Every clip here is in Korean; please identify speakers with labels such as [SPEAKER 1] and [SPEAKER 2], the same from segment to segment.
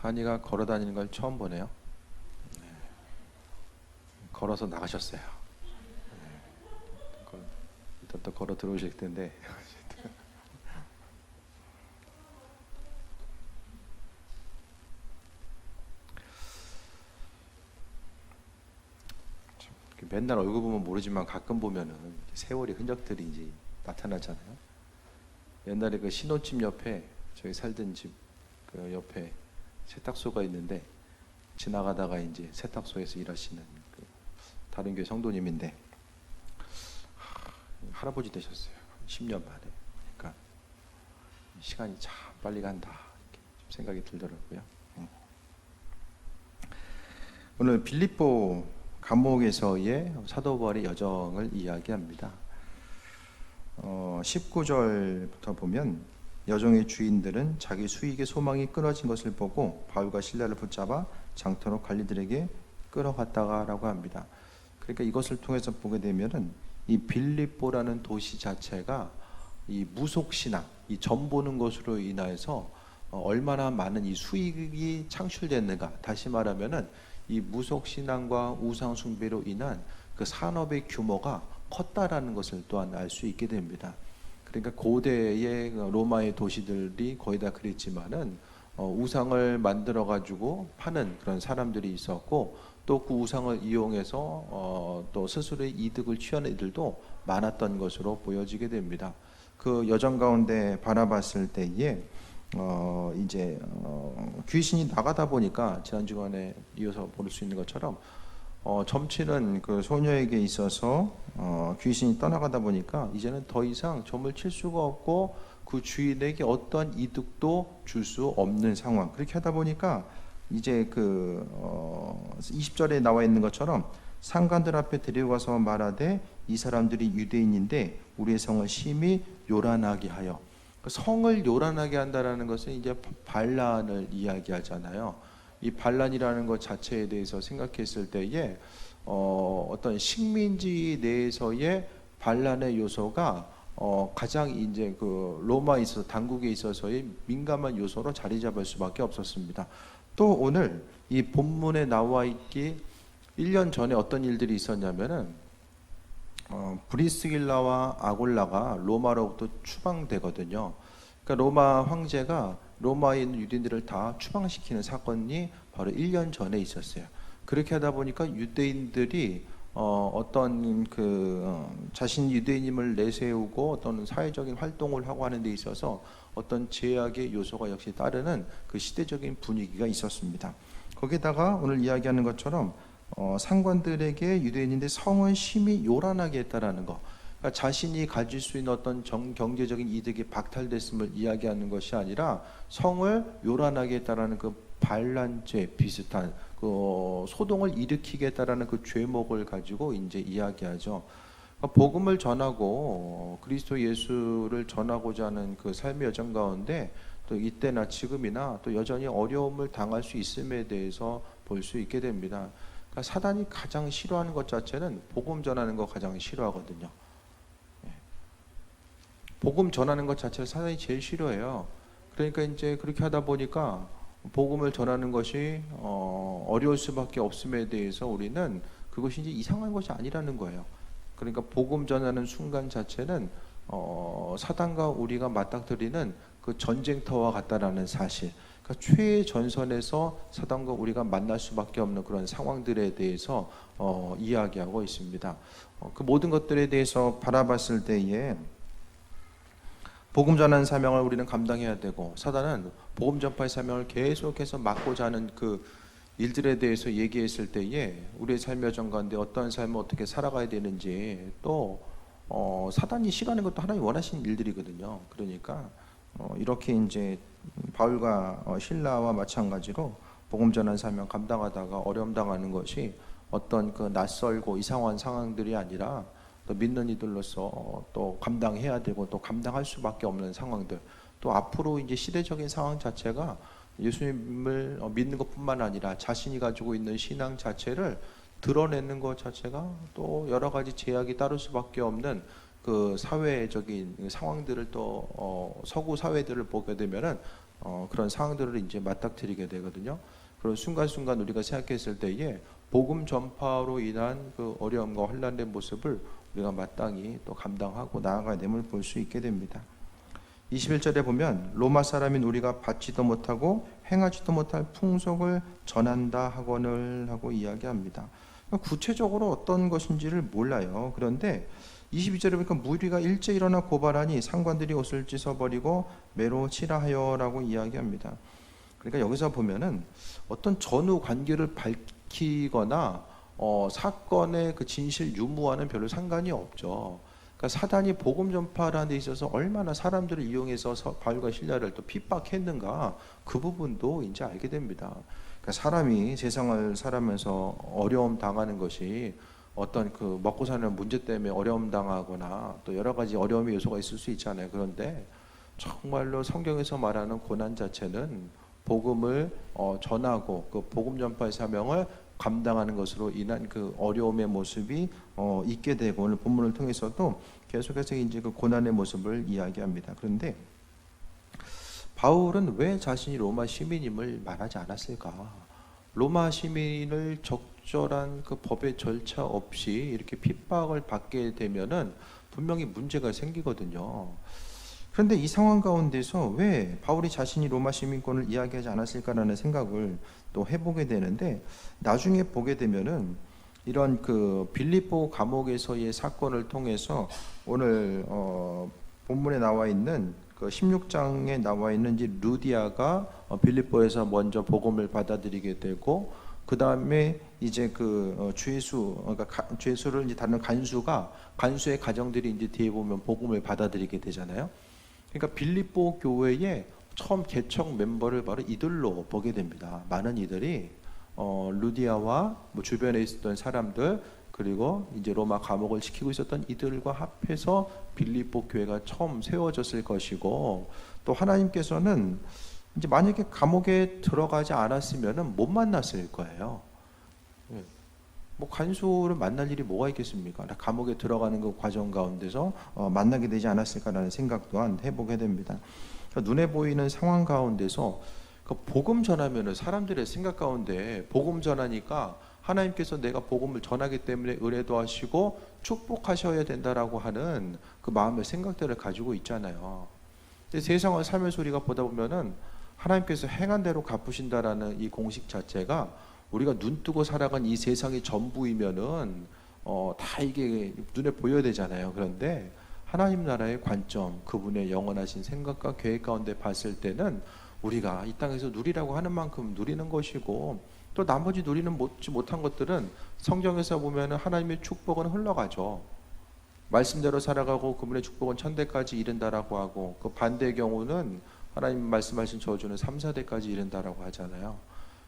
[SPEAKER 1] 한이가 걸어 다니는 걸 처음 보네요. 걸어서 나가셨어요. 일단 또 걸어 들어오실 텐데 맨날 얼굴 보면 모르지만 가끔 보면은 세월이 흔적들이 이제 나타나잖아요. 옛날에 그 신혼집 옆에 저희 살던 집 그 옆에 세탁소가 있는데 지나가다가 이제 세탁소에서 일하시는 그 다른 교회 성도님인데 할아버지 되셨어요. 10년 만에. 그러니까 시간이 참 빨리 간다 이렇게 생각이 들더라고요. 오늘 빌립보 감옥에서의 사도 바울의 여정을 이야기합니다. 19절부터 보면 여정의 주인들은 자기 수익의 소망이 끊어진 것을 보고 바울과 실라를 붙잡아 장터로 관리들에게 끌어갔다가라고 합니다. 그러니까 이것을 통해서 보게 되면은 이 빌립보라는 도시 자체가 이 무속신앙, 이 점 보는 것으로 인해서 얼마나 많은 이 수익이 창출됐는가. 다시 말하면은 이 무속신앙과 우상숭배로 인한 그 산업의 규모가 컸다라는 것을 또한 알 수 있게 됩니다. 그러니까 고대의 로마의 도시들이 거의 다 그랬지만은 우상을 만들어 가지고 파는 그런 사람들이 있었고 또 그 우상을 이용해서 또 스스로의 이득을 취하는 이들도 많았던 것으로 보여지게 됩니다. 그 여정 가운데 바라봤을 때에 귀신이 나가다 보니까 지난 주간에 이어서 볼 수 있는 것처럼 점치는 그 소녀에게 있어서 귀신이 떠나가다 보니까 이제는 더 이상 점을 칠 수가 없고 그 주인에게 어떠한 이득도 줄 수 없는 상황. 그렇게 하다 보니까 이제 20절에 나와 있는 것처럼 상관들 앞에 데려가서 말하되 이 사람들이 유대인인데 우리의 성을 심히 요란하게 하여. 성을 요란하게 한다라는 것은 이제 반란을 이야기하잖아요. 이 반란이라는 것 자체에 대해서 생각했을 때에 어떤 식민지 내에서의 반란의 요소가 가장 이제 그 로마에 있어서 당국에 있어서의 민감한 요소로 자리 잡을 수밖에 없었습니다. 또 오늘 이 본문에 나와 있기 1년 전에 어떤 일들이 있었냐면은 브리스길라와 아골라가 로마로부터 추방되거든요. 그러니까 로마 황제가 로마에 있는 유대인들을 다 추방시키는 사건이 바로 1년 전에 있었어요. 그렇게 하다 보니까 유대인들이 어떤 자신 유대인임을 내세우고 어떤 사회적인 활동을 하고 하는 데 있어서 어떤 제약의 요소가 역시 따르는 그 시대적인 분위기가 있었습니다. 거기다가 오늘 이야기하는 것처럼 상관들에게 유대인인데 성을 심히 요란하게 했다라는 것. 그러니까 자신이 가질 수 있는 어떤 경제적인 이득이 박탈됐음을 이야기하는 것이 아니라 성을 요란하게 했다라는 그 반란죄 비슷한 그 소동을 일으키겠다라는 그 죄목을 가지고 이제 이야기하죠. 그러니까 복음을 전하고 그리스도 예수를 전하고자 하는 그 삶의 여정 가운데 또 이때나 지금이나 또 여전히 어려움을 당할 수 있음에 대해서 볼 수 있게 됩니다. 그러니까 사단이 가장 싫어하는 것 자체는 복음 전하는 거 가장 싫어하거든요. 복음 전하는 것 자체를 사단이 제일 싫어해요. 그러니까 이제 그렇게 하다 보니까 복음을 전하는 것이 어려울 수밖에 없음에 대해서 우리는 그것이 이제 이상한 것이 아니라는 거예요. 그러니까 복음 전하는 순간 자체는 사단과 우리가 맞닥뜨리는 그 전쟁터와 같다라는 사실. 그러니까 최전선에서 사단과 우리가 만날 수밖에 없는 그런 상황들에 대해서 이야기하고 있습니다. 그 모든 것들에 대해서 바라봤을 때에 복음 전하는 사명을 우리는 감당해야 되고 사단은 복음 전파의 사명을 계속해서 막고자 하는 그 일들에 대해서 얘기했을 때에 우리의 삶의 여정 가운데 어떠한 삶을 어떻게 살아가야 되는지 또 사단이 싫어하는 것도 하나님 원하시는 일들이거든요. 그러니까 이렇게 이제 바울과 실라와 마찬가지로 복음 전하는 사명 감당하다가 어려움 당하는 것이 어떤 그 낯설고 이상한 상황들이 아니라 또 믿는 이들로서 또 감당해야 되고 또 감당할 수밖에 없는 상황들, 또 앞으로 이제 시대적인 상황 자체가 예수님을 믿는 것뿐만 아니라 자신이 가지고 있는 신앙 자체를 드러내는 것 자체가 또 여러 가지 제약이 따를 수밖에 없는 그 사회적인 상황들을 또 서구 사회들을 보게 되면은 그런 상황들을 이제 맞닥뜨리게 되거든요. 그런 순간순간 우리가 생각했을 때에 복음 전파로 인한 그 어려움과 혼란된 모습을 우리가 마땅히 또 감당하고 나아가야 됨을 볼 수 있게 됩니다. 21절에 보면 로마 사람인 우리가 받지도 못하고 행하지도 못할 풍속을 전한다 하거늘 하고 이야기합니다. 구체적으로 어떤 것인지를 몰라요. 그런데 22절에 보니까 무리가 일제 일어나 고발하니 상관들이 옷을 찢어버리고 매로 치라하여라고 이야기합니다. 그러니까 여기서 보면은 어떤 전후 관계를 밝히거나 사건의 그 진실 유무와는 별로 상관이 없죠. 그러니까 사단이 복음 전파라는 데 있어서 얼마나 사람들을 이용해서 바울과 실라를 또 핍박했는가, 그 부분도 이제 알게 됩니다. 그러니까 사람이 세상을 살아면서 어려움 당하는 것이 어떤 그 먹고 사는 문제 때문에 어려움 당하거나 또 여러 가지 어려움의 요소가 있을 수 있잖아요. 그런데 정말로 성경에서 말하는 고난 자체는 복음을 전하고 그 복음 전파의 사명을 감당하는 것으로 인한 그 어려움의 모습이 있게 되고, 오늘 본문을 통해서도 계속해서 이제 그 고난의 모습을 이야기합니다. 그런데 바울은 왜 자신이 로마 시민임을 말하지 않았을까? 로마 시민을 적절한 그 법의 절차 없이 이렇게 핍박을 받게 되면은 분명히 문제가 생기거든요. 그런데 이 상황 가운데서 왜 바울이 자신이 로마 시민권을 이야기하지 않았을까라는 생각을 또 해보게 되는데, 나중에 보게 되면은 이런 그 빌립보 감옥에서의 사건을 통해서 오늘 본문에 나와 있는 그 16장에 나와 있는 이제 루디아가 빌립보에서 먼저 복음을 받아들이게 되고, 그 다음에 이제 그 죄수, 그러니까 죄수를 이제 다루는 간수의 가정들이 이제 뒤에 보면 복음을 받아들이게 되잖아요. 그러니까 빌립보 교회의 처음 개척 멤버를 바로 이들로 보게 됩니다. 많은 이들이 루디아와 뭐 주변에 있었던 사람들, 그리고 이제 로마 감옥을 지키고 있었던 이들과 합해서 빌립보 교회가 처음 세워졌을 것이고, 또 하나님께서는 이제 만약에 감옥에 들어가지 않았으면은 못 만났을 거예요. 뭐 간수를 만날 일이 뭐가 있겠습니까? 감옥에 들어가는 그 과정 가운데서 만나게 되지 않았을까라는 생각 또한 해보게 됩니다. 그러니까 눈에 보이는 상황 가운데서 그 복음 전하면은 사람들의 생각 가운데 복음 전하니까 하나님께서 내가 복음을 전하기 때문에 은혜도 하시고 축복하셔야 된다라고 하는 그 마음의 생각들을 가지고 있잖아요. 근데 세상을 살면서 우리가 보다 보면은 하나님께서 행한 대로 갚으신다라는 이 공식 자체가 우리가 눈 뜨고 살아간 이 세상이 전부이면은 다 이게 눈에 보여야 되잖아요. 그런데 하나님 나라의 관점, 그분의 영원하신 생각과 계획 가운데 봤을 때는 우리가 이 땅에서 누리라고 하는 만큼 누리는 것이고, 또 나머지 누리는 못한 것들은 성경에서 보면은 하나님의 축복은 흘러가죠. 말씀대로 살아가고 그분의 축복은 천대까지 이른다라고 하고, 그 반대의 경우는 하나님 말씀하신 저주는 3, 4대까지 이른다라고 하잖아요.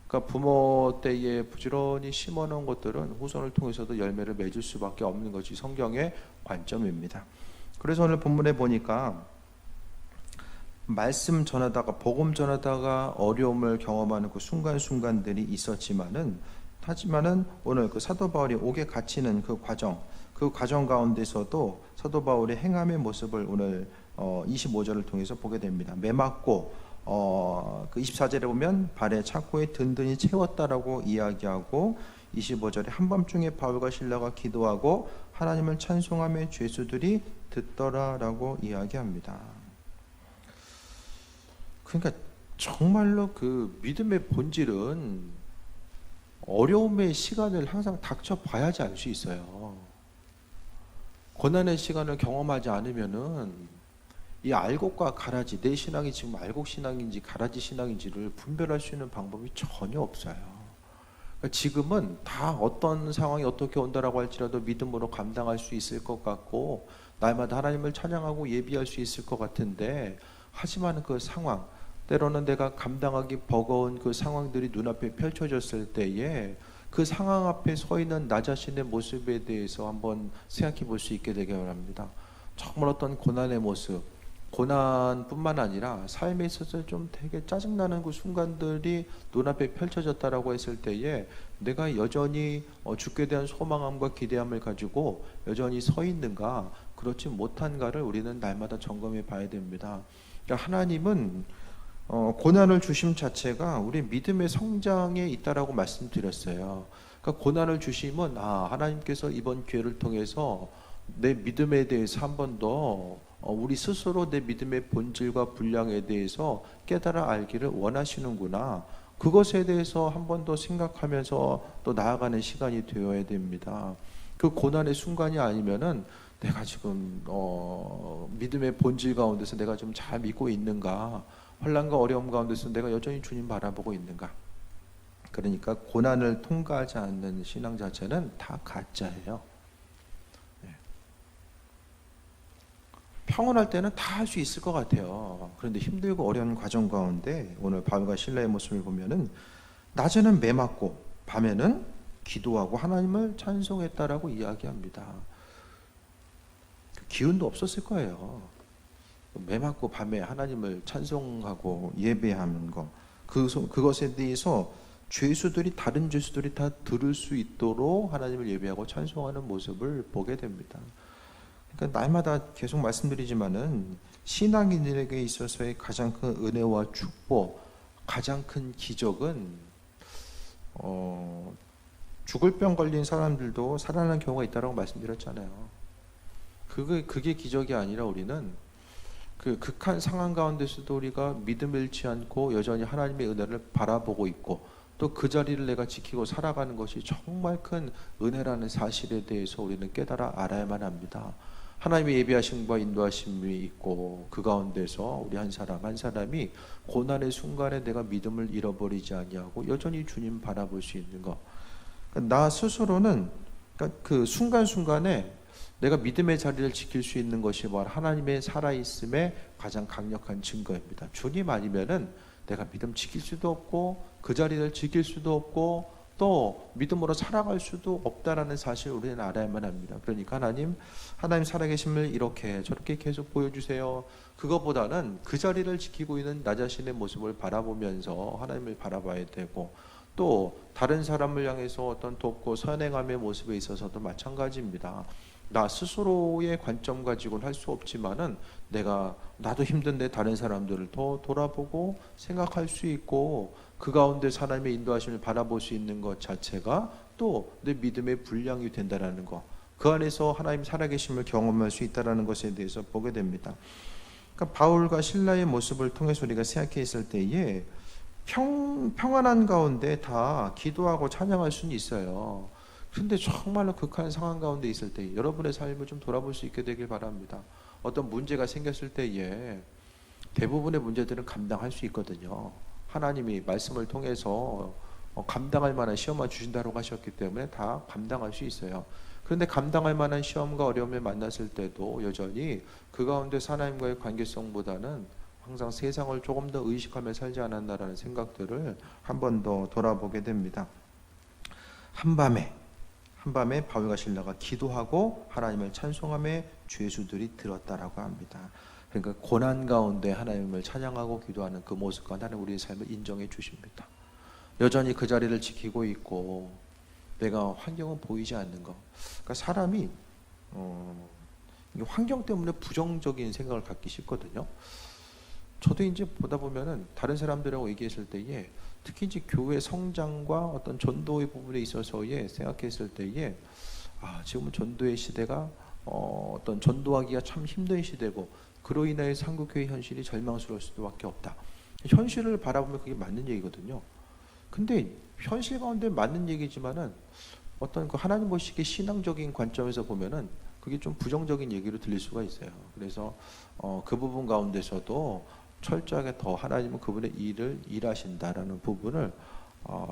[SPEAKER 1] 그러니까 부모 때에 부지런히 심어놓은 것들은 후손을 통해서도 열매를 맺을 수밖에 없는 것이 성경의 관점입니다. 그래서 오늘 본문에 보니까 말씀 전하다가 복음 전하다가 어려움을 경험하는 그 순간순간들이 있었지만은, 하지만은 오늘 그 사도 바울이 옥에 갇히는 그 과정 가운데서도 사도 바울의 행함의 모습을 오늘 25절을 통해서 보게 됩니다. 매맞고 그 24절에 보면 발에 착고에 든든히 채웠다라고 이야기하고, 25절에 한밤중에 바울과 실라가 기도하고 하나님을 찬송하며 죄수들이 듣더라라고 이야기합니다. 그러니까 정말로 그 믿음의 본질은 어려움의 시간을 항상 닥쳐봐야지 알 수 있어요. 고난의 시간을 경험하지 않으면은 이 알곡과 가라지, 내 신앙이 지금 알곡 신앙인지 가라지 신앙인지를 분별할 수 있는 방법이 전혀 없어요. 그러니까 지금은 다 어떤 상황이 어떻게 온다라고 할지라도 믿음으로 감당할 수 있을 것 같고, 날마다 하나님을 찬양하고 예비할 수 있을 것 같은데, 하지만 그 상황, 때로는 내가 감당하기 버거운 그 상황들이 눈앞에 펼쳐졌을 때에 그 상황 앞에 서 있는 나 자신의 모습에 대해서 한번 생각해 볼 수 있게 되기 바랍니다. 정말 어떤 고난의 모습, 고난뿐만 아니라 삶에 있어서 좀 되게 짜증나는 그 순간들이 눈앞에 펼쳐졌다라고 했을 때에 내가 여전히 죽게 대한 소망함과 기대함을 가지고 여전히 서 있는가, 그렇지 못한가를 우리는 날마다 점검해 봐야 됩니다. 그러니까 하나님은 고난을 주심 자체가 우리 믿음의 성장에 있다라고 말씀드렸어요. 그러니까 고난을 주심은 하나님께서 이번 기회를 통해서 내 믿음에 대해서 한 번 더 우리 스스로 내 믿음의 본질과 분량에 대해서 깨달아 알기를 원하시는구나. 그것에 대해서 한 번 더 생각하면서 또 나아가는 시간이 되어야 됩니다. 그 고난의 순간이 아니면은 내가 지금 믿음의 본질 가운데서 내가 좀 잘 믿고 있는가, 환난과 어려움 가운데서 내가 여전히 주님 바라보고 있는가. 그러니까 고난을 통과하지 않는 신앙 자체는 다 가짜예요. 평온할 때는 다 할 수 있을 것 같아요. 그런데 힘들고 어려운 과정 가운데 오늘 바울과 실라의 모습을 보면은 낮에는 매맞고 밤에는 기도하고 하나님을 찬송했다라고 이야기합니다. 기운도 없었을 거예요. 매맞고 밤에 하나님을 찬송하고 예배하는 것, 그것에 대해서 다른 죄수들이 다 들을 수 있도록 하나님을 예배하고 찬송하는 모습을 보게 됩니다. 그러니까 날마다 계속 말씀드리지만은 신앙인들에게 있어서의 가장 큰 은혜와 축복, 가장 큰 기적은 죽을 병 걸린 사람들도 살아나는 경우가 있다고 말씀드렸잖아요. 그게 기적이 아니라 우리는 그 극한 상황 가운데서도 우리가 믿음을 잃지 않고 여전히 하나님의 은혜를 바라보고 있고 또 그 자리를 내가 지키고 살아가는 것이 정말 큰 은혜라는 사실에 대해서 우리는 깨달아 알아야만 합니다. 하나님의 예비하심과 인도하심이 있고 그 가운데서 우리 한 사람 한 사람이 고난의 순간에 내가 믿음을 잃어버리지 아니하고 여전히 주님 바라볼 수 있는 것. 그러니까 나 스스로는 그 순간순간에 내가 믿음의 자리를 지킬 수 있는 것이 바로 하나님의 살아있음의 가장 강력한 증거입니다. 주님 아니면은 내가 믿음 지킬 수도 없고 그 자리를 지킬 수도 없고 또 믿음으로 살아갈 수도 없다라는 사실을 우리는 알아야만 합니다. 그러니까 하나님 살아계심을 이렇게 저렇게 계속 보여주세요. 그거보다는 그 자리를 지키고 있는 나 자신의 모습을 바라보면서 하나님을 바라봐야 되고 또 다른 사람을 향해서 어떤 돕고 선행함의 모습에 있어서도 마찬가지입니다. 나 스스로의 관점 가지고는 할 수 없지만은 나도 힘든데 다른 사람들을 더 돌아보고 생각할 수 있고 그 가운데 하나님의 인도하심을 바라볼 수 있는 것 자체가 또 내 믿음의 분량이 된다라는 것, 그 안에서 하나님 살아계심을 경험할 수 있다라는 것에 대해서 보게 됩니다. 그러니까 바울과 실라의 모습을 통해서 우리가 생각해 있을 때에 평안한 가운데 다 기도하고 찬양할 수는 있어요. 근데 정말로 극한 상황 가운데 있을 때 여러분의 삶을 좀 돌아볼 수 있게 되길 바랍니다. 어떤 문제가 생겼을 때에 대부분의 문제들은 감당할 수 있거든요. 하나님이 말씀을 통해서 감당할 만한 시험만 주신다고 하셨기 때문에 다 감당할 수 있어요. 그런데 감당할 만한 시험과 어려움을 만났을 때도 여전히 그 가운데 하나님과의 관계성보다는 항상 세상을 조금 더 의식하며 살지 않았나라는 생각들을 한 번 더 돌아보게 됩니다. 한밤에 바울과 실라가 기도하고 하나님을 찬송하며 죄수들이 들었다라고 합니다. 그러니까 고난 가운데 하나님을 찬양하고 기도하는 그 모습과 하나님 우리의 삶을 인정해 주십니다. 여전히 그 자리를 지키고 있고 내가 환경은 보이지 않는 것. 그러니까 사람이 환경 때문에 부정적인 생각을 갖기 쉽거든요. 저도 이제 보다 보면은 다른 사람들하고 얘기했을 때에 특히 이제 교회 성장과 어떤 전도의 부분에 있어서의 생각했을 때에 지금은 전도의 시대가 어떤 전도하기가 참 힘든 시대고 그로 인하여 한국교회 현실이 절망스러울 수밖에 없다. 현실을 바라보면 그게 맞는 얘기거든요. 근데 현실 가운데 맞는 얘기지만은 어떤 그 하나님 보시기에 신앙적인 관점에서 보면은 그게 좀 부정적인 얘기로 들릴 수가 있어요. 그래서 그 부분 가운데서도 철저하게 더 하나님은 그분의 일을 일하신다라는 부분을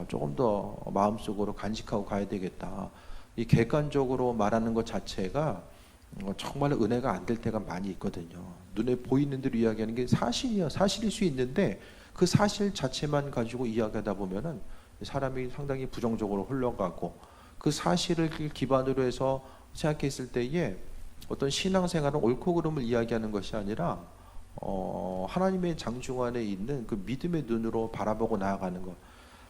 [SPEAKER 1] 조금 더 마음속으로 간직하고 가야 되겠다. 이 객관적으로 말하는 것 자체가 정말 은혜가 안 될 때가 많이 있거든요. 눈에 보이는 대로 이야기하는 게 사실일 수 있는데 그 사실 자체만 가지고 이야기하다 보면은 사람이 상당히 부정적으로 흘러가고 그 사실을 기반으로 해서 생각했을 때에 어떤 신앙생활은 옳고 그름을 이야기하는 것이 아니라 하나님의 장중 안에 있는 그 믿음의 눈으로 바라보고 나아가는 것.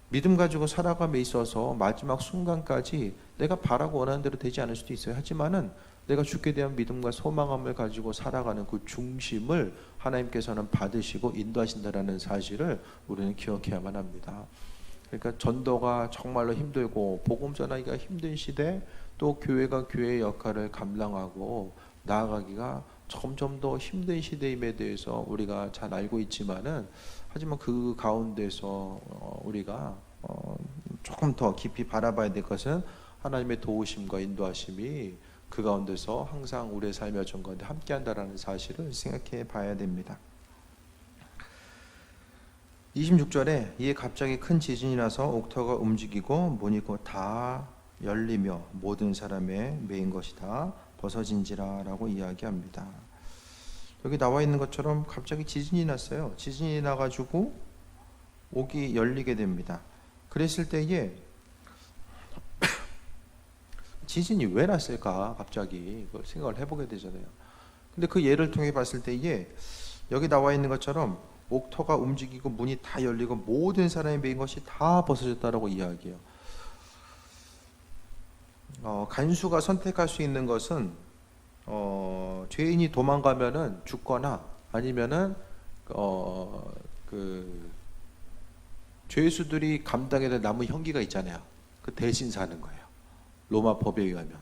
[SPEAKER 1] 믿음 가지고 살아감에 있어서 마지막 순간까지 내가 바라고 원하는 대로 되지 않을 수도 있어요. 하지만은 내가 주께 대한 믿음과 소망함을 가지고 살아가는 그 중심을 하나님께서는 받으시고 인도하신다라는 사실을 우리는 기억해야만 합니다. 그러니까 전도가 정말로 힘들고 복음 전하기가 힘든 시대, 또 교회가 교회의 역할을 감당하고 나아가기가 점점 더 힘든 시대임에 대해서 우리가 잘 알고 있지만은, 하지만 그 가운데서 우리가 조금 더 깊이 바라봐야 될 것은 하나님의 도우심과 인도하심이 그 가운데서 항상 우리의 삶의 여정 가운데 함께한다라는 사실을 생각해 봐야 됩니다. 26절에 이에 갑자기 큰 지진이 나서 옥터가 움직이고 문이 곧 다 열리며 모든 사람의 메인 것이 다 벗어진지라 라고 이야기합니다. 여기 나와 있는 것처럼 갑자기 지진이 났어요. 지진이 나가지고 옥이 열리게 됩니다. 그랬을 때에 지진이 왜 났을까 갑자기 생각을 해보게 되잖아요. 근데 그 예를 통해 봤을 때에 여기 나와 있는 것처럼 옥터가 움직이고 문이 다 열리고 모든 사람이 메인 것이 다 벗어졌다라고 이야기해요. 간수가 선택할 수 있는 것은 죄인이 도망가면은 죽거나 아니면은 그 죄수들이 감당해야 될 남은 형기가 있잖아요. 그 대신 사는 거예요. 로마 법에 의하면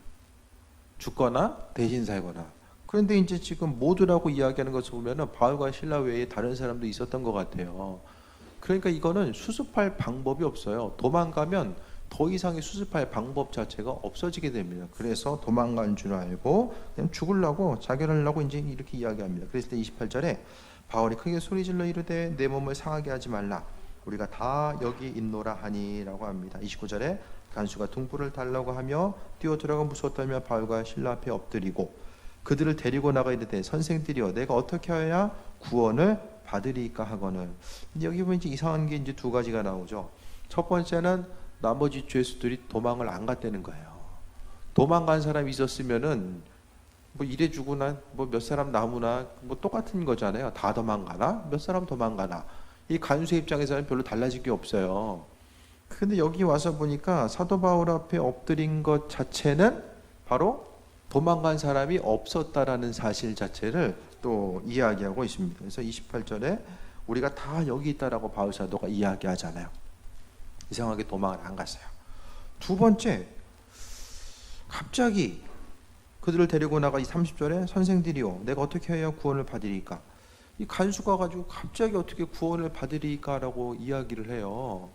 [SPEAKER 1] 죽거나 대신 살거나. 그런데 이제 지금 모두라고 이야기하는 것을 보면은 바울과 실라 외에 다른 사람도 있었던 것 같아요. 그러니까 이거는 수습할 방법이 없어요. 도망가면 더 이상의 수습할 방법 자체가 없어지게 됩니다. 그래서 도망간 줄 알고 그냥 죽으려고 자결하려고 이제 이렇게 이야기합니다. 그랬을 때 28절에 바울이 크게 소리질러 이르되 내 몸을 상하게 하지 말라. 우리가 다 여기 있노라 하니라고 합니다. 29절에 간수가 등불을 달라고 하며 뛰어들어가 무서워 떨며 바울과 실라 앞에 엎드리고 그들을 데리고 나가 이르되 선생들이여 내가 어떻게 해야 구원을 받으리까 하거늘. 여기 보면 이제 이상한 게 이제 두 가지가 나오죠. 첫 번째는 나머지 죄수들이 도망을 안 갔다는 거예요. 도망간 사람이 있었으면은 뭐 이래 주구나 뭐 몇 사람 남으나 뭐 똑같은 거잖아요. 다 도망가나 몇 사람 도망가나. 이 간수의 입장에서는 별로 달라질 게 없어요. 근데 여기 와서 보니까 사도 바울 앞에 엎드린 것 자체는 바로 도망간 사람이 없었다라는 사실 자체를 또 이야기하고 있습니다. 그래서 28절에 우리가 다 여기 있다라고 바울 사도가 이야기하잖아요. 이상하게 도망을 안 갔어요. 두 번째, 갑자기 그들을 데리고 나가 이 30절에 선생들이요 내가 어떻게 해야 구원을 받으리까. 이 간수가 가지고 갑자기 어떻게 구원을 받으리까라고 이야기를 해요.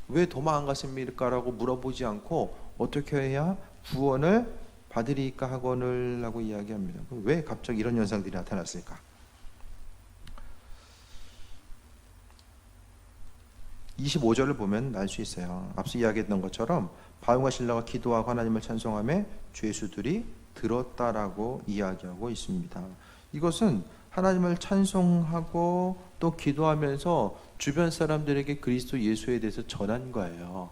[SPEAKER 1] 왜 도망 안 갔습니까라고 물어보지 않고 어떻게 해야 구원을 받으리까 하거늘 라고 이야기합니다. 왜 갑자기 이런 현상들이 나타났을까? 25절을 보면 알 수 있어요. 앞서 이야기했던 것처럼 바울과 실라가 기도하고 하나님을 찬송하며 죄수들이 들었다라고 이야기하고 있습니다. 이것은 하나님을 찬송하고 또 기도하면서 주변 사람들에게 그리스도 예수에 대해서 전한 거예요.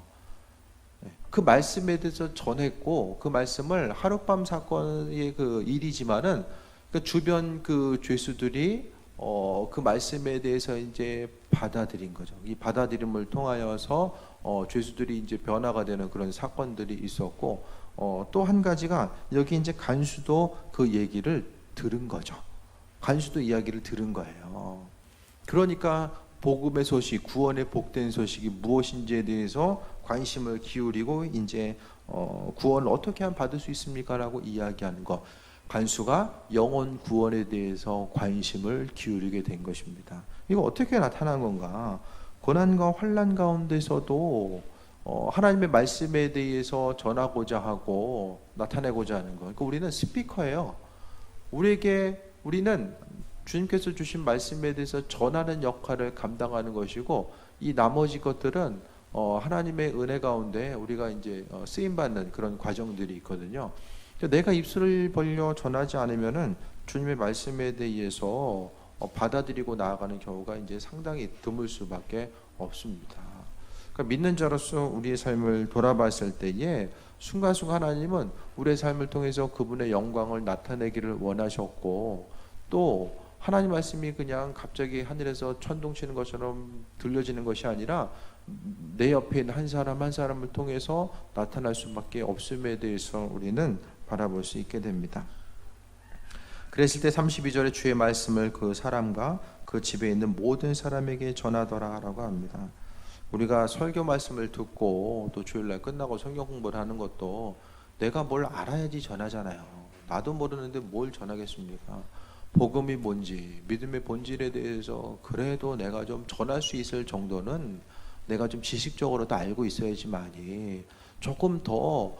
[SPEAKER 1] 그 말씀에 대해서 전했고 그 말씀을 하룻밤 사건의 그 일이지만은 그 주변 그 죄수들이 그 말씀에 대해서 이제 받아들인 거죠. 이 받아들임을 통하여서 죄수들이 이제 변화가 되는 그런 사건들이 있었고 또 한 가지가 여기 이제 간수도 그 얘기를 들은 거죠. 간수도 이야기를 들은 거예요. 그러니까 복음의 소식, 구원의 복된 소식이 무엇인지에 대해서 관심을 기울이고 이제 구원을 어떻게 하면 받을 수 있습니까라고 이야기하는 것. 간수가 영혼 구원에 대해서 관심을 기울이게 된 것입니다. 이거 어떻게 나타난 건가? 고난과 환난 가운데서도 하나님의 말씀에 대해서 전하고자 하고 나타내고자 하는 것. 그러니까 우리는 스피커예요. 우리는 주님께서 주신 말씀에 대해서 전하는 역할을 감당하는 것이고 이 나머지 것들은 하나님의 은혜 가운데 우리가 이제 쓰임 받는 그런 과정들이 있거든요. 내가 입술을 벌려 전하지 않으면은 주님의 말씀에 대해서 받아들이고 나아가는 경우가 이제 상당히 드물 수밖에 없습니다. 그러니까 믿는 자로서 우리의 삶을 돌아봤을 때에 순간순간 하나님은 우리의 삶을 통해서 그분의 영광을 나타내기를 원하셨고 또 하나님 말씀이 그냥 갑자기 하늘에서 천둥치는 것처럼 들려지는 것이 아니라 내 옆에 있는 한 사람 한 사람을 통해서 나타날 수밖에 없음에 대해서 우리는 바라볼 수 있게 됩니다. 그랬을 때 32절에 주의 말씀을 그 사람과 그 집에 있는 모든 사람에게 전하더라라고 합니다. 우리가 설교 말씀을 듣고 또 주일날 끝나고 성경 공부를 하는 것도 내가 뭘 알아야지 전하잖아요. 나도 모르는데 뭘 전하겠습니까? 복음이 뭔지, 믿음의 본질에 대해서 그래도 내가 좀 전할 수 있을 정도는 내가 좀 지식적으로도 알고 있어야지만이 조금 더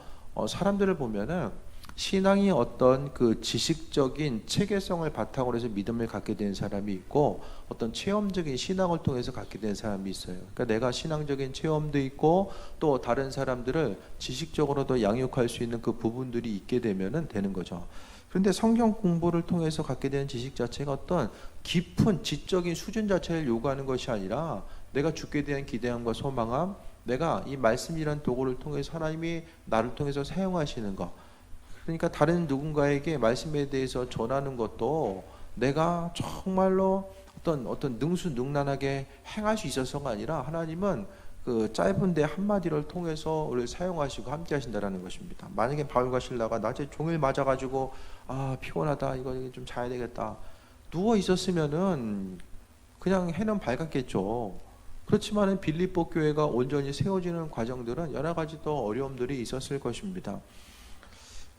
[SPEAKER 1] 사람들을 보면은 신앙이 어떤 그 지식적인 체계성을 바탕으로 해서 믿음을 갖게 된 사람이 있고 어떤 체험적인 신앙을 통해서 갖게 된 사람이 있어요. 그러니까 내가 신앙적인 체험도 있고 또 다른 사람들을 지식적으로도 양육할 수 있는 그 부분들이 있게 되면은 되는 거죠. 그런데 성경 공부를 통해서 갖게 되는 지식 자체가 어떤 깊은 지적인 수준 자체를 요구하는 것이 아니라 내가 주께 대한 기대함과 소망함, 내가 이 말씀이란 도구를 통해서 하나님이 나를 통해서 사용하시는 것, 그러니까 다른 누군가에게 말씀에 대해서 전하는 것도 내가 정말로 어떤 능수능란하게 행할 수 있어서가 아니라 하나님은 그 짧은 데 한마디를 통해서 우리를 사용하시고 함께 하신다라는 것입니다. 만약에 바울과 실라가 낮에 종일 맞아가지고 피곤하다, 이거 좀 자야 되겠다, 누워 있었으면은 그냥 해는 밝았겠죠. 그렇지만은 빌립보 교회가 온전히 세워지는 과정들은 여러 가지 또 어려움들이 있었을 것입니다.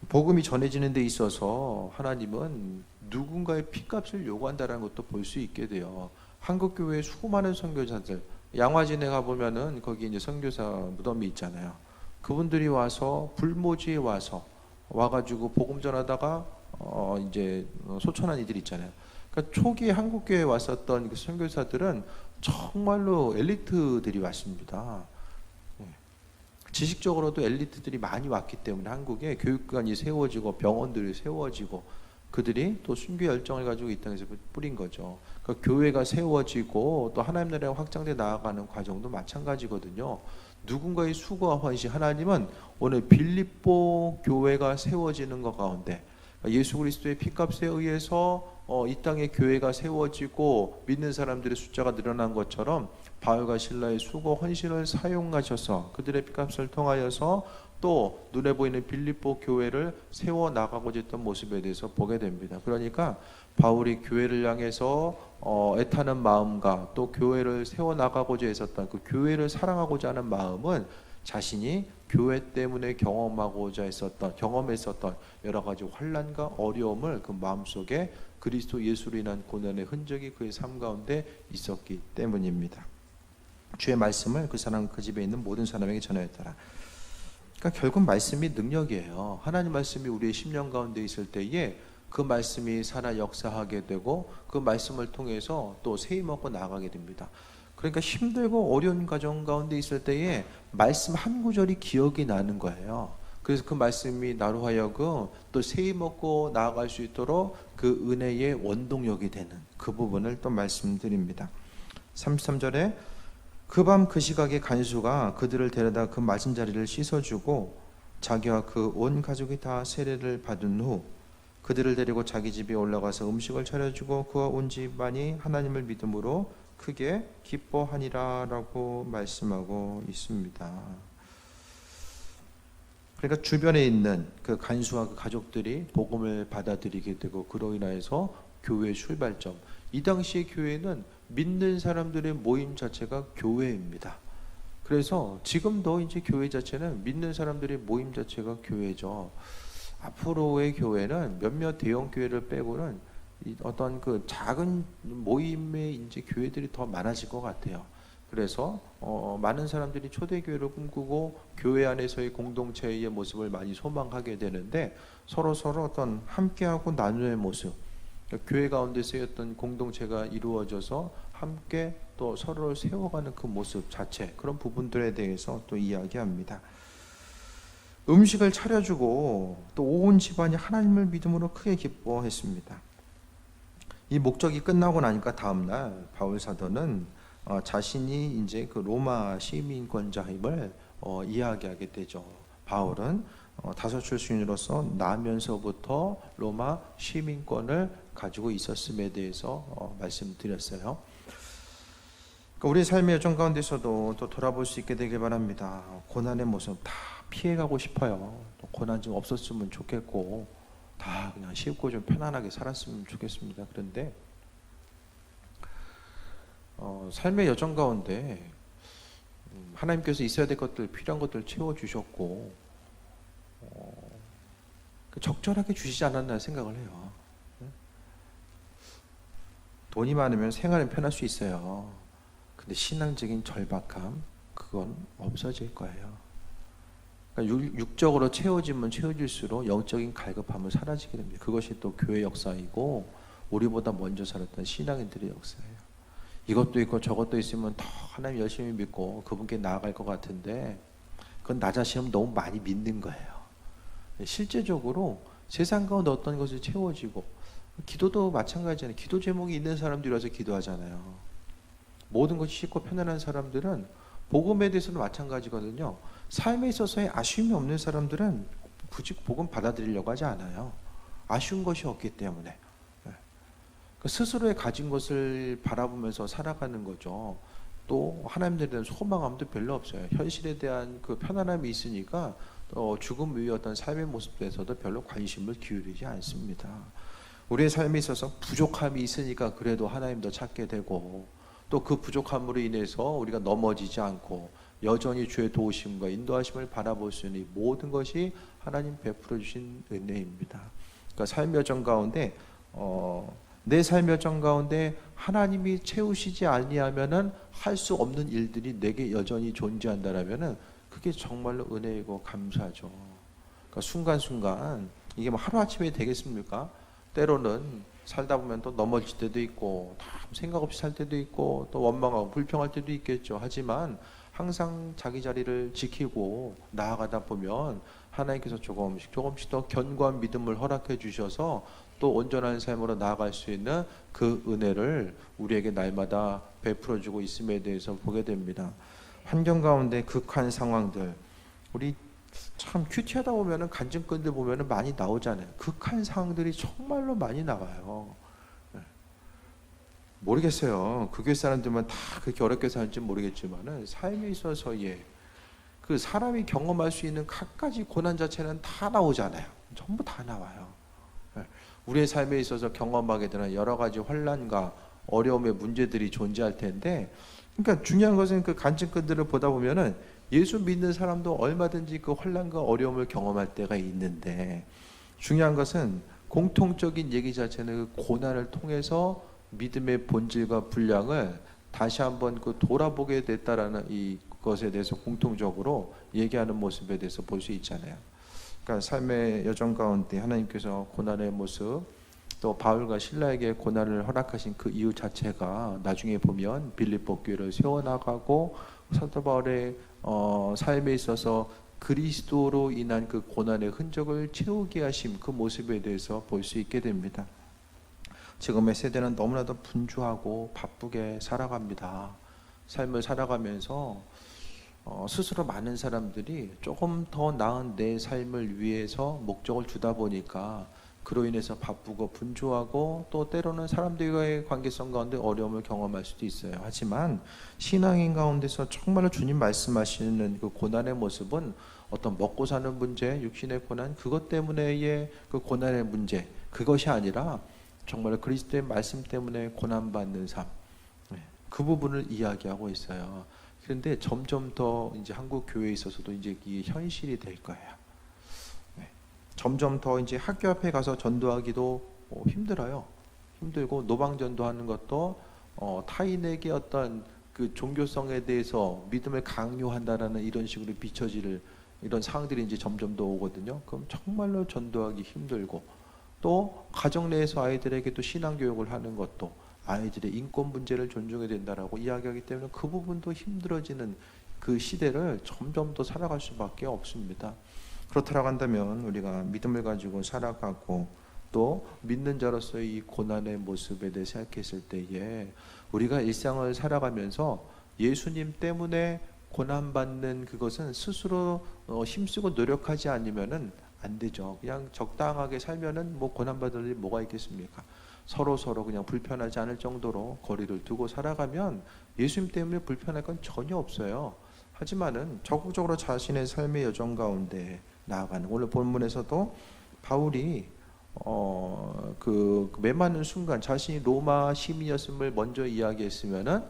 [SPEAKER 1] 복음이 전해지는 데 있어서 하나님은 누군가의 피값을 요구한다는 것도 볼 수 있게 돼요. 한국 교회의 수많은 선교사들, 양화진에 가보면은 거기 이제 선교사 무덤이 있잖아요. 그분들이 와서 불모지에 와가지고 복음 전하다가 이제 소천한 이들 있잖아요. 그러니까 초기에 한국 교회에 왔었던 그 선교사들은 정말로 엘리트들이 왔습니다. 지식적으로도 엘리트들이 많이 왔기 때문에 한국에 교육기관이 세워지고 병원들이 세워지고 그들이 또 순교 열정을 가지고 이 땅에서 뿌린 거죠. 그러니까 교회가 세워지고 또 하나님 나라가 확장돼 나아가는 과정도 마찬가지거든요. 누군가의 수고와 헌신, 하나님은 오늘 빌립보 교회가 세워지는 것 가운데 예수 그리스도의 피값에 의해서 이 땅에 교회가 세워지고 믿는 사람들의 숫자가 늘어난 것처럼 바울과 실라의 수고 헌신을 사용하셔서 그들의 피값을 통하여서 또 눈에 보이는 빌립보 교회를 세워 나가고자 했던 모습에 대해서 보게 됩니다. 그러니까 바울이 교회를 향해서 애타는 마음과 또 교회를 세워 나가고자 했었던 그 교회를 사랑하고자 하는 마음은 자신이 교회 때문에 경험했었던 여러 가지 환난과 어려움을 그 마음속에 그리스도 예수로 인한 고난의 흔적이 그의 삶 가운데 있었기 때문입니다. 주의 말씀을 그 사람 그 집에 있는 모든 사람에게 전하였더라. 그러니까 결국 말씀이 능력이에요. 하나님 말씀이 우리의 심령 가운데 있을 때에 그 말씀이 살아 역사하게 되고 그 말씀을 통해서 또 세임 얻고 나아가게 됩니다. 그러니까 힘들고 어려운 과정 가운데 있을 때에 말씀 한 구절이 기억이 나는 거예요. 그래서 그 말씀이 나로 하여금 또 세임 얻고 나아갈 수 있도록 그 은혜의 원동력이 되는 그 부분을 또 말씀드립니다. 33절에 그 밤 그 시각에 간수가 그들을 데려다 그 맞은 자리를 씻어주고 자기와 그 온 가족이 다 세례를 받은 후 그들을 데리고 자기 집에 올라가서 음식을 차려주고 그와 온 집안이 하나님을 믿음으로 크게 기뻐하니라 라고 말씀하고 있습니다. 그러니까 주변에 있는 그 간수와 그 가족들이 복음을 받아들이게 되고 그로 인하여서 교회의 출발점, 이 당시의 교회는 믿는 사람들의 모임 자체가 교회입니다. 그래서 지금도 이제 교회 자체는 믿는 사람들의 모임 자체가 교회죠. 앞으로의 교회는 몇몇 대형 교회를 빼고는 어떤 그 작은 모임의 이제 교회들이 더 많아질 것 같아요. 그래서 많은 사람들이 초대교회를 꿈꾸고 교회 안에서의 공동체의 모습을 많이 소망하게 되는데 서로 어떤 함께하고 나누는 모습, 그러니까 교회 가운데서의 어떤 공동체가 이루어져서 함께 또 서로를 세워가는 그 모습 자체, 그런 부분들에 대해서 또 이야기합니다. 음식을 차려주고 또 온 집안이 하나님을 믿음으로 크게 기뻐했습니다. 이 목적이 끝나고 나니까 다음날 바울 사도는 자신이 이제 그 로마 시민권자임을 이야기하게 되죠. 바울은 다섯 출신으로서 나면서부터 로마 시민권을 가지고 있었음에 대해서 말씀드렸어요. 우리 삶의 여정 가운데서도 또 돌아볼 수 있게 되길 바랍니다. 고난의 모습 다 피해가고 싶어요. 또 고난 좀 없었으면 좋겠고 다 그냥 쉽고 좀 편안하게 살았으면 좋겠습니다. 그런데 삶의 여정 가운데 하나님께서 있어야 될 것들, 필요한 것들 채워주셨고 적절하게 주시지 않았나 생각을 해요. 돈이 많으면 생활은 편할 수 있어요. 근데 신앙적인 절박함, 그건 없어질 거예요. 그러니까 육적으로 채워지면 채워질수록 영적인 갈급함은 사라지게 됩니다. 그것이 또 교회 역사이고 우리보다 먼저 살았던 신앙인들의 역사예요. 이것도 있고 저것도 있으면 더 하나님 열심히 믿고 그분께 나아갈 것 같은데 그건 나 자신을 너무 많이 믿는 거예요. 실제적으로 세상 가운데 어떤 것이 채워지고, 기도도 마찬가지잖아요. 기도 제목이 있는 사람들이 와서 기도하잖아요. 모든 것이 쉽고 편안한 사람들은 복음에 대해서는 마찬가지거든요. 삶에 있어서의 아쉬움이 없는 사람들은 굳이 복음 받아들이려고 하지 않아요. 아쉬운 것이 없기 때문에. 스스로의 가진 것을 바라보면서 살아가는 거죠. 또 하나님에 대한 소망함도 별로 없어요. 현실에 대한 그 편안함이 있으니까 죽음 위의 어떤 삶의 모습에서도 별로 관심을 기울이지 않습니다. 우리의 삶에 있어서 부족함이 있으니까 그래도 하나님도 찾게 되고, 또 그 부족함으로 인해서 우리가 넘어지지 않고 여전히 주의 도우심과 인도하심을 바라볼 수 있는 모든 것이 하나님 베풀어 주신 은혜입니다. 그러니까 삶의 여정 가운데 내 삶의 여정 가운데 하나님이 채우시지 아니하면은 할 수 없는 일들이 내게 여전히 존재한다라면은 그게 정말로 은혜이고 감사죠. 그러니까 순간순간 이게 뭐 하루아침에 되겠습니까? 때로는 살다 보면 또 넘어질 때도 있고, 생각 없이 살 때도 있고, 또 원망하고 불평할 때도 있겠죠. 하지만 항상 자기 자리를 지키고 나아가다 보면 하나님께서 조금씩 더 견고한 믿음을 허락해 주셔서 또 온전한 삶으로 나아갈 수 있는 그 은혜를 우리에게 날마다 베풀어 주고 있음에 대해서 보게 됩니다. 환경 가운데 극한 상황들, 우리 참 큐티하다 보면은 간증권들 보면은 많이 나오잖아요. 극한 상황들이 정말로 많이 나와요. 모르겠어요. 그 교회 사람들만 다 그렇게 어렵게 사는지 모르겠지만은 삶에 있어서의 그 사람이 경험할 수 있는 갖가지 고난 자체는 다 나오잖아요. 전부 다 나와요. 우리의 삶에 있어서 경험하게 되는 여러 가지 환난과 어려움의 문제들이 존재할 텐데, 그러니까 중요한 것은 그 간증권들을 보다 보면은 예수 믿는 사람도 얼마든지 그 환난과 어려움을 경험할 때가 있는데, 중요한 것은 공통적인 얘기 자체는 그 고난을 통해서 믿음의 본질과 분량을 다시 한번 그 돌아보게 됐다라는 이 것에 대해서 공통적으로 얘기하는 모습에 대해서 볼 수 있잖아요. 그러니까 삶의 여정 가운데 하나님께서 고난의 모습, 또 바울과 실라에게 고난을 허락하신 그 이유 자체가 나중에 보면 빌립보 교회를 세워나가고 사도 바울의 삶에 있어서 그리스도로 인한 그 고난의 흔적을 채우게 하심, 그 모습에 대해서 볼 수 있게 됩니다. 지금의 세대는 너무나도 분주하고 바쁘게 살아갑니다. 삶을 살아가면서 스스로 많은 사람들이 조금 더 나은 내 삶을 위해서 목적을 두다 보니까 그로 인해서 바쁘고 분주하고, 또 때로는 사람들과의 관계성 가운데 어려움을 경험할 수도 있어요. 하지만 신앙인 가운데서 정말로 주님 말씀하시는 그 고난의 모습은 어떤 먹고 사는 문제, 육신의 고난, 그것 때문에의 그 고난의 문제, 그것이 아니라 정말 그리스도의 말씀 때문에 고난받는 삶, 그 부분을 이야기하고 있어요. 그런데 점점 더 이제 한국 교회에 있어서도 이제 이게 현실이 될 거예요. 점점 더 이제 학교 앞에 가서 전도하기도 힘들어요. 힘들고, 노방 전도하는 것도 타인에게 어떤 그 종교성에 대해서 믿음을 강요한다라는 이런 식으로 비춰질 이런 상황들이 이제 점점 더 오거든요. 그럼 정말로 전도하기 힘들고, 또 가정 내에서 아이들에게 또 신앙 교육을 하는 것도 아이들의 인권 문제를 존중해야 된다라고 이야기하기 때문에 그 부분도 힘들어지는 그 시대를 점점 더 살아갈 수밖에 없습니다. 그렇다고 한다면 우리가 믿음을 가지고 살아가고, 또 믿는 자로서의 이 고난의 모습에 대해 생각했을 때에 우리가 일상을 살아가면서 예수님 때문에 고난받는 그것은 스스로 힘쓰고 노력하지 않으면은 안 되죠. 그냥 적당하게 살면은 뭐 고난받을 일이 뭐가 있겠습니까? 서로 그냥 불편하지 않을 정도로 거리를 두고 살아가면 예수님 때문에 불편할 건 전혀 없어요. 하지만은 적극적으로 자신의 삶의 여정 가운데 나아가는, 오늘 본문에서도 바울이 그 메마른 순간 자신이 로마 시민이었음을 먼저 이야기했으면은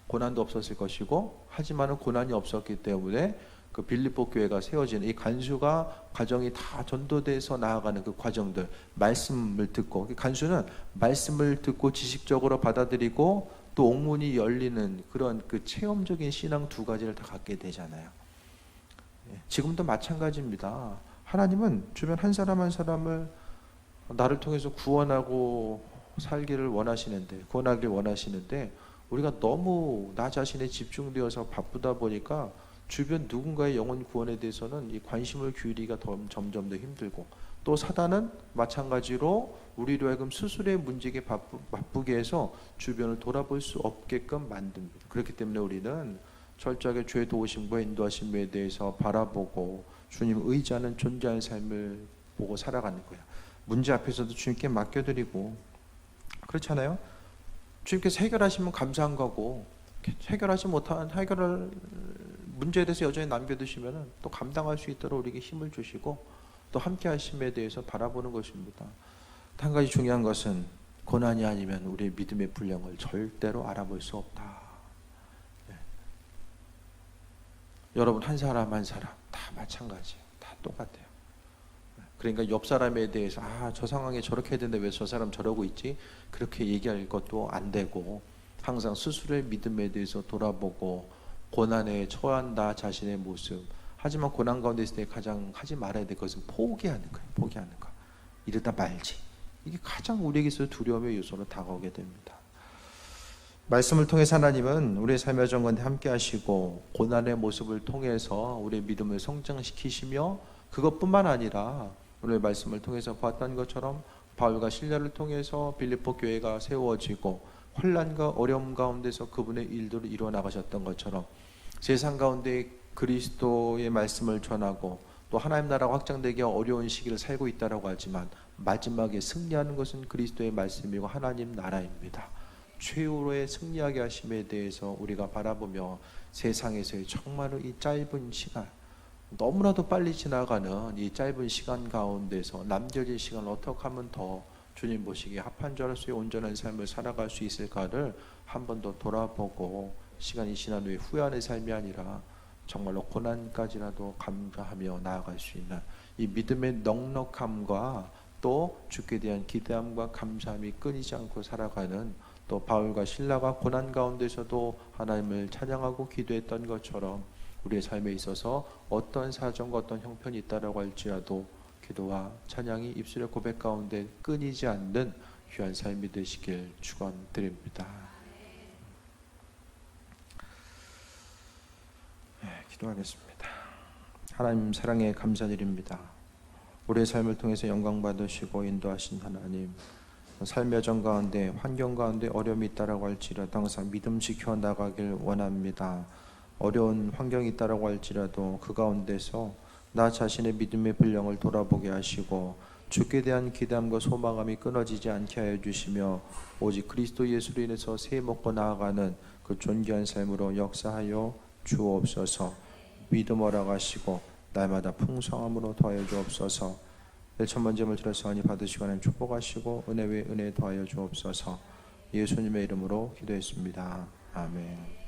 [SPEAKER 1] 고난도 없었을 것이고, 하지만은 고난이 없었기 때문에 그 빌립보 교회가 세워지는 이 간수가 과정이 다 전도돼서 나아가는 그 과정들, 말씀을 듣고, 간수는 말씀을 듣고 지식적으로 받아들이고 또 옥문이 열리는 그런 그 체험적인 신앙 두 가지를 다 갖게 되잖아요. 지금도 마찬가지입니다. 하나님은 주변 한 사람 한 사람을 나를 통해서 구원하고 살기를 원하시는데, 구원하기를 원하시는데, 우리가 너무 나 자신에 집중되어서 바쁘다 보니까 주변 누군가의 영혼 구원에 대해서는 이 관심을 기울이기가 점점 더 힘들고, 또 사단은 마찬가지로 우리로 하여금 스스로의 문제에 바쁘게 해서 주변을 돌아볼 수 없게끔 만듭니다. 그렇기 때문에 우리는 철저하게 죄 도우심과 인도하심에 대해서 바라보고 주님 의지하는 존재하는 삶을 보고 살아가는 거야. 문제 앞에서도 주님께 맡겨드리고, 그렇잖아요. 주님께서 해결하시면 감사한 거고, 해결하지 못한 해결할 문제에 대해서 여전히 남겨두시면 또 감당할 수 있도록 우리에게 힘을 주시고 또 함께 하심에 대해서 바라보는 것입니다. 한 가지 중요한 것은 고난이 아니면 우리의 믿음의 분량을 절대로 알아볼 수 없다. 네. 여러분 한 사람 한 사람 다 마찬가지예요. 다 똑같아요. 그러니까 옆 사람에 대해서 저 상황에 저렇게 해야 되는데 왜 저 사람 저러고 있지? 그렇게 얘기할 것도 안 되고, 항상 스스로의 믿음에 대해서 돌아보고 고난에 처한다 자신의 모습. 하지만 고난 가운데 있을 때 가장 하지 말아야 될 것은 포기하는 거예요. 포기하는 거. 이러다 말지. 이게 가장 우리에게 있어서 두려움의 요소로 다가오게 됩니다. 말씀을 통해서 하나님은 우리의 삶의 정건에 함께 하시고 고난의 모습을 통해서 우리의 믿음을 성장시키시며, 그것뿐만 아니라 오늘 말씀을 통해서 봤던 것처럼 바울과 실라를 통해서 빌립보 교회가 세워지고 혼란과 어려움 가운데서 그분의 일들을 이루어나가셨던 것처럼 세상 가운데 그리스도의 말씀을 전하고 또 하나님 나라가 확장되기 어려운 시기를 살고 있다고 하지만 마지막에 승리하는 것은 그리스도의 말씀이고 하나님 나라입니다. 최후로의 승리하게 하심에 대해서 우리가 바라보며 세상에서의 정말로 이 짧은 시간, 너무나도 빨리 지나가는 이 짧은 시간 가운데서 남겨진 시간을 어떻게 하면 더 주님 보시기에 합한 줄 알수의 온전한 삶을 살아갈 수 있을까를 한 번 더 돌아보고, 시간이 지난 후에 후회하는 삶이 아니라 정말로 고난까지라도 감사하며 나아갈 수 있는 이 믿음의 넉넉함과 또 주께 대한 기대함과 감사함이 끊이지 않고 살아가는, 또 바울과 실라가 고난 가운데서도 하나님을 찬양하고 기도했던 것처럼 우리의 삶에 있어서 어떤 사정과 어떤 형편이 있다라고 할지라도 기도와 찬양이 입술의 고백 가운데 끊이지 않는 귀한 삶이 되시길 축원드립니다. 기도하겠습니다. 하나님 사랑에 감사드립니다. 우리의 삶을 통해서 영광 받으시고 인도하신 하나님, 삶의 여정 가운데 환경 가운데 어려움이 있다라고 할지라도 항상 믿음 지켜 나가길 원합니다. 어려운 환경이 있다라고 할지라도 그 가운데서 나 자신의 믿음의 분량을 돌아보게 하시고 주께 대한 기대함과 소망감이 끊어지지 않게 하여 주시며 오직 그리스도 예수로 인해서 새 먹고 나아가는 그 존귀한 삶으로 역사하여 주옵소서. 믿음 허락하시고 날마다 풍성함으로 더하여 주옵소서. 천만점을 들어서하니 받으시고 하나님 축복하시고 은혜 위에 은혜 더하여 주옵소서. 예수님의 이름으로 기도했습니다. 아멘.